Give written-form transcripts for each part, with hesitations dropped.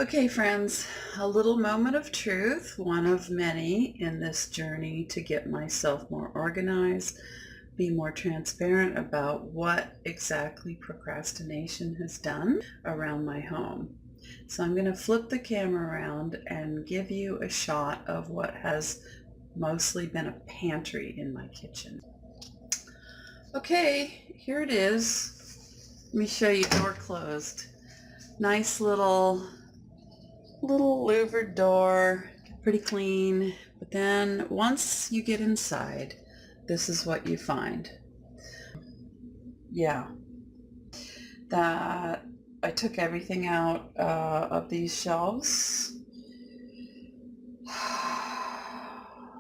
Okay, friends, a little moment of truth, one of many in this journey to get myself more organized, be more transparent about what exactly procrastination has done around my home. So I'm going to flip the camera around and give you a shot of what has mostly been a pantry in my kitchen. Okay, here it is. Let me show you, door closed. Nice little louvered door, pretty clean. But then once you get inside, this is what you find. Yeah, that I took everything out of these shelves.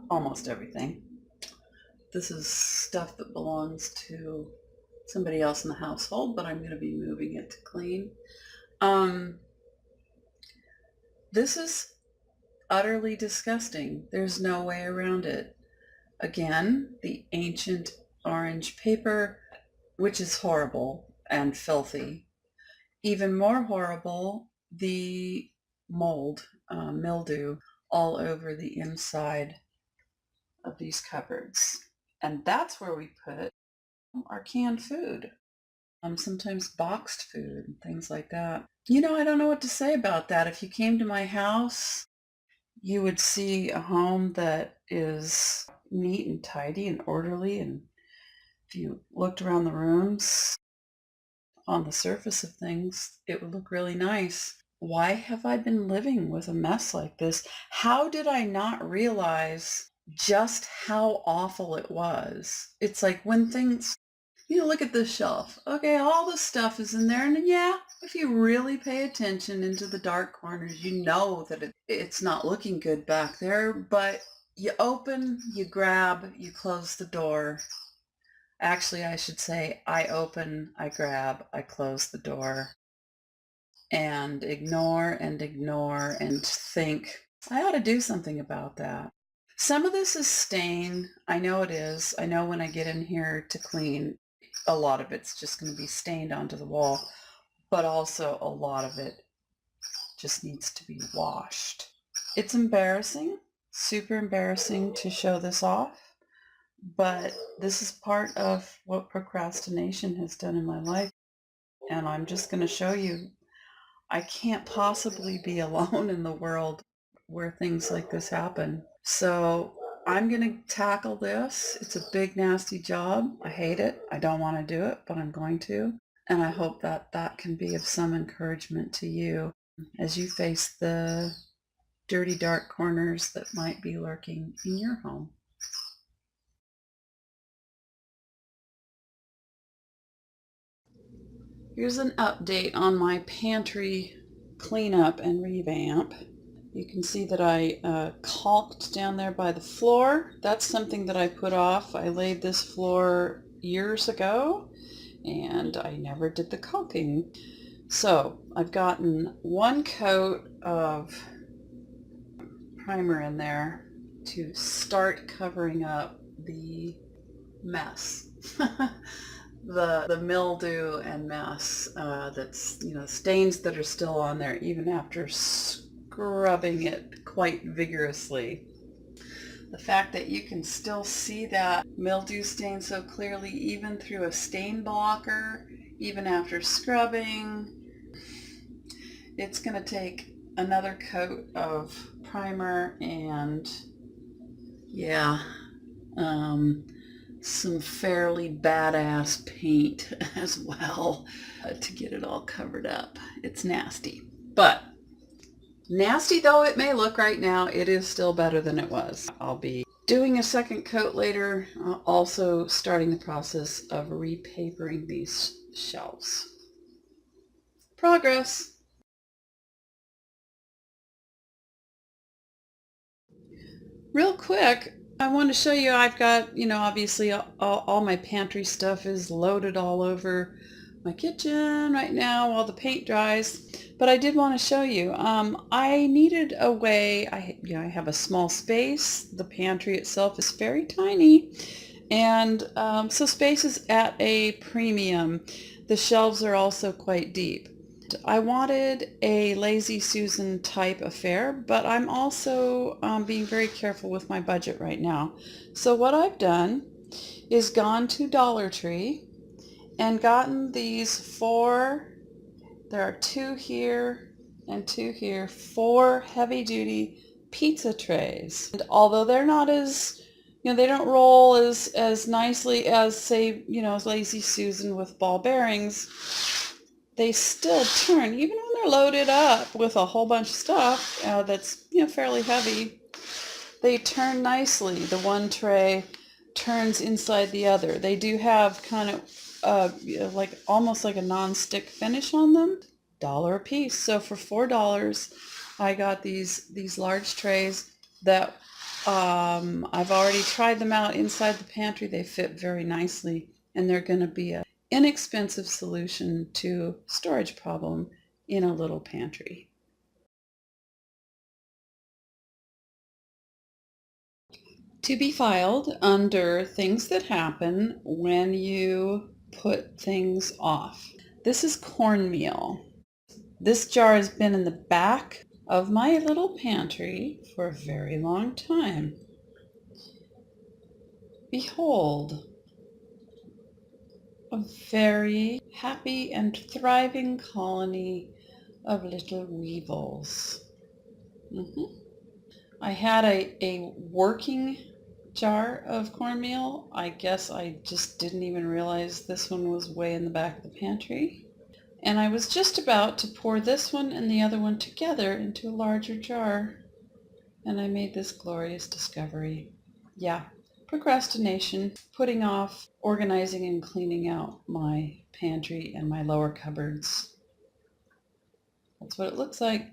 Almost everything. This is stuff that belongs to somebody else in the household, but I'm going to be moving it to clean. This is utterly disgusting. There's no way around it. Again, the ancient orange paper, which is horrible and filthy. Even more horrible, the mold, mildew, all over the inside of these cupboards. And that's where we put our canned food, sometimes boxed food, and things like that. I don't know what to say about that. If you came to my house, you would see a home that is neat and tidy and orderly. And if you looked around the rooms, on the surface of things, it would look really nice. Why have I been living with a mess like this? How did I not realize just how awful it was? It's like when things, look at this shelf. Okay, all the stuff is in there. And yeah, if you really pay attention into the dark corners, you know that it's not looking good back there. But you open, you grab, you close the door. Actually, I should say, I open, I grab, I close the door, and ignore and think, I ought to do something about that. Some of this is stain. I know it is. I know when I get in here to clean, a lot of it's just going to be stained onto the wall, but also a lot of it just needs to be washed. It's embarrassing, super embarrassing to show this off. But this is part of what procrastination has done in my life. And I'm just going to show you, I can't possibly be alone in the world where things like this happen. So I'm going to tackle this. It's a big, nasty job. I hate it. I don't want to do it, but I'm going to. And I hope that that can be of some encouragement to you as you face the dirty, dark corners that might be lurking in your home. Here's an update on my pantry cleanup and revamp. You can see that I caulked down there by the floor. That's something that I put off. I laid this floor years ago and I never did the caulking. So I've gotten one coat of primer in there to start covering up the mess. The mildew and mess that's, stains that are still on there even after scrubbing it quite vigorously. The fact that you can still see that mildew stain so clearly even through a stain blocker, even after scrubbing. It's going to take another coat of primer and some fairly badass paint as well to get it all covered up. It's nasty. But nasty though it may look right now, it is still better than it was. I'll be doing a second coat later, also starting the process of repapering these shelves. Progress. Real quick, I want to show you, I've got, obviously all my pantry stuff is loaded all over my kitchen right now while the paint dries. But I did want to show you, I needed a way, I have a small space. The pantry itself is very tiny. And so space is at a premium. The shelves are also quite deep. I wanted a Lazy Susan type affair, but I'm also being very careful with my budget right now. So what I've done is gone to Dollar Tree and gotten these four, there are two here and two here, four heavy-duty pizza trays. And although they're not as, they don't roll as nicely as, say, as Lazy Susan with ball bearings, they still turn, even when they're loaded up with a whole bunch of stuff that's, fairly heavy. They turn nicely. The one tray turns inside the other. They do have kind of like almost like a non-stick finish on them. $1 a piece. So for $4, I got these large trays that I've already tried them out inside the pantry. They fit very nicely, and they're going to be an inexpensive solution to storage problem in a little pantry. To be filed under things that happen when you put things off. This is cornmeal. This jar has been in the back of my little pantry for a very long time. Behold, a very happy and thriving colony of little weevils. I had a working jar of cornmeal. I guess I just didn't even realize this one was way in the back of the pantry. And I was just about to pour this one and the other one together into a larger jar. And I made this glorious discovery. Yeah, procrastination, putting off organizing and cleaning out my pantry and my lower cupboards. That's what it looks like.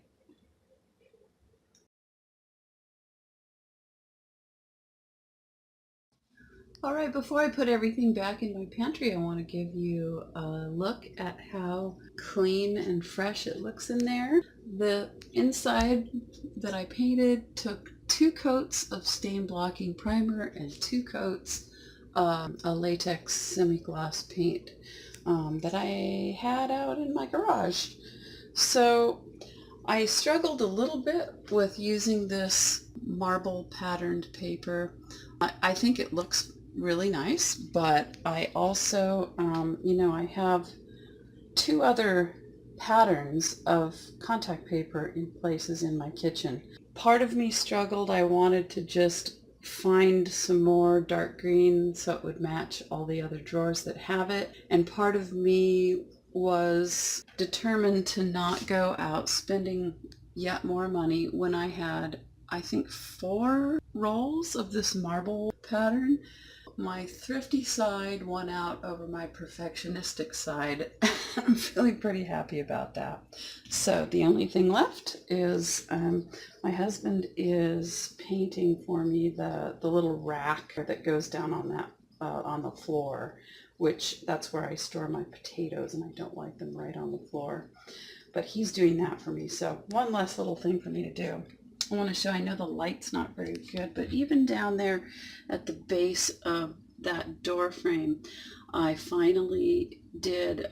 All right, before I put everything back in my pantry, I want to give you a look at how clean and fresh it looks in there. The inside that I painted took 2 coats of stain blocking primer and 2 coats of a latex semi-gloss paint that I had out in my garage. So I struggled a little bit with using this marble patterned paper. I think it looks really nice, but I also, I have 2 other patterns of contact paper in places in my kitchen. Part of me struggled. I wanted to just find some more dark green so it would match all the other drawers that have it. And part of me was determined to not go out spending yet more money when I had, I think, 4 rolls of this marble pattern. My thrifty side won out over my perfectionistic side. I'm feeling pretty happy about that. So the only thing left is my husband is painting for me the little rack that goes down on that on the floor, which that's where I store my potatoes, and I don't like them right on the floor. But he's doing that for me. So one less little thing for me to do. I want to show, I know the light's not very good, but even down there at the base of that door frame, I finally did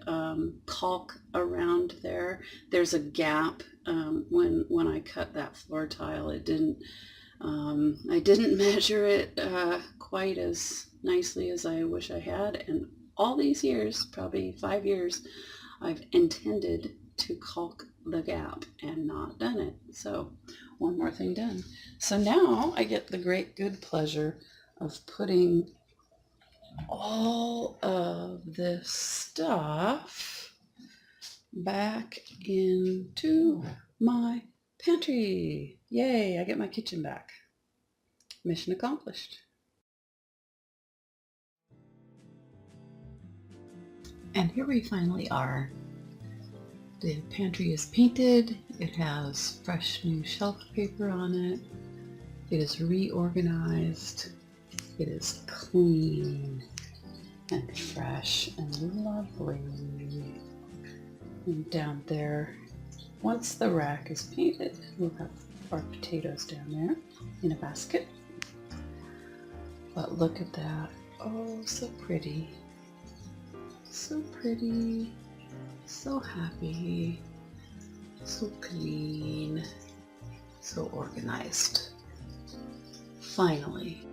caulk around there. There's a gap when I cut that floor tile. It didn't, I didn't measure it quite as nicely as I wish I had, and all these years, probably 5 years, I've intended to caulk the gap and not done it. So one more thing done. So now I get the great good pleasure of putting all of this stuff back into my pantry. Yay, I get my kitchen back. Mission accomplished. And here we finally are. The pantry is painted. It has fresh new shelf paper on it. It is reorganized. It is clean and fresh and lovely. And down there, once the rack is painted, we'll have our potatoes down there in a basket. But look at that. Oh, so pretty. So pretty. So happy. So clean, so organized. Finally.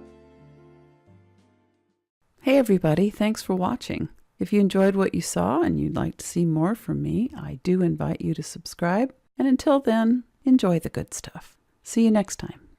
Hey everybody, thanks for watching. If you enjoyed what you saw and you'd like to see more from me, I do invite you to subscribe. And until then, enjoy the good stuff. See you next time.